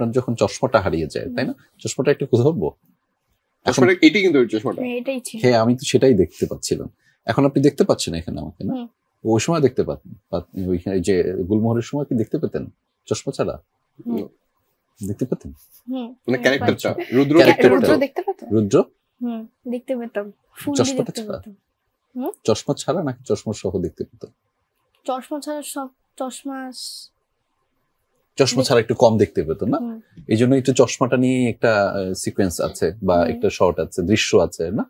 আপনার যখন চশমাটা হারিয়ে যায়, তাই না? চশমাটা একটু ধরবো, চশমাটা এটাই কিন্তু চশমাটা, এটাই ছিল। হ্যাঁ আমি তো সেটাই দেখতে পাচ্ছিলাম। এখন আপনি দেখতে পাচ্ছেন এখানে আমাকে না? ওই সময় দেখতে পাতেন, ওইখানে যে গুলমোহরের সময় কি দেখতে পেতেন চশমা ছাড়া? দেখতে পেতেন মানে ক্যারেক্টারটা রুদ্র দেখতে পেতেন? রুদ্র দেখতে পেতাম, চশমাটা ছাড়া? চশমা ছাড়া নাকি চশমা সহ দেখতে পেতেন? চশমা ছাড়া সব, চশমা ছাড়া একটু কম দেখতে পেত না, এই জন্য একটু চশমাটা নিয়ে একটা সিকোয়েন্স আছে বা একটা শর্ট আছে, দৃশ্য আছে না?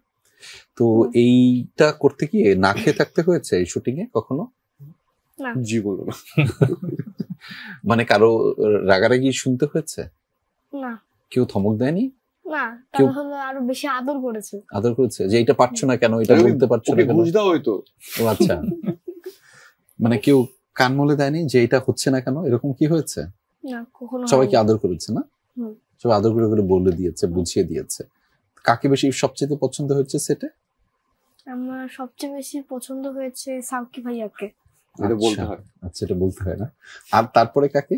তো এইটা করতে গিয়ে না খেয়ে থাকতে হয়েছে এই শুটিং এ কখনো? জীবন না। মানে কারো রাগারাগি শুনতে হয়েছে? না। কেউ ধমক দেয়নি? না, তারা হলো আরো বেশি আদর করেছে। আদর করেছে যে এটা পারছো না কেন, এটা বলতে পারছো না কেন? ঘুষ দাও হয়তো। ও আচ্ছা, মানে কেউ কান মলে দেয়নি যে এটা হচ্ছে না কেন, এরকম কি হয়েছে? না, কখনো। সবাইকে আদর করেছে না? সবাই আদর করে করে বলে দিয়েছে, বুঝিয়ে দিয়েছে। কাকে বেশি সবচেয়ে পছন্দ হয়েছে সেটা? আমার সবচেয়ে বেশি পছন্দ হয়েছে সাউকি ভাইয়াকে। এটা বলতে হয়। আচ্ছা, এটা বলতে হয় না। আর তারপরে কাকে?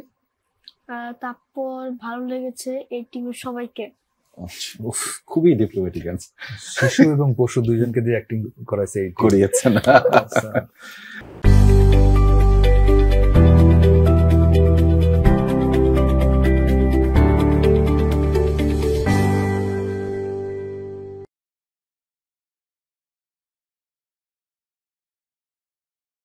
তারপর ভালো লেগেছে এই টিমের সবাইকে। আচ্ছা, খুবই ডিপ্লোম্যাটিক আনসার। শিশু এবং পশু দুইজনকে দিয়ে অ্যাক্টিং করাইছে, করিয়েছে না?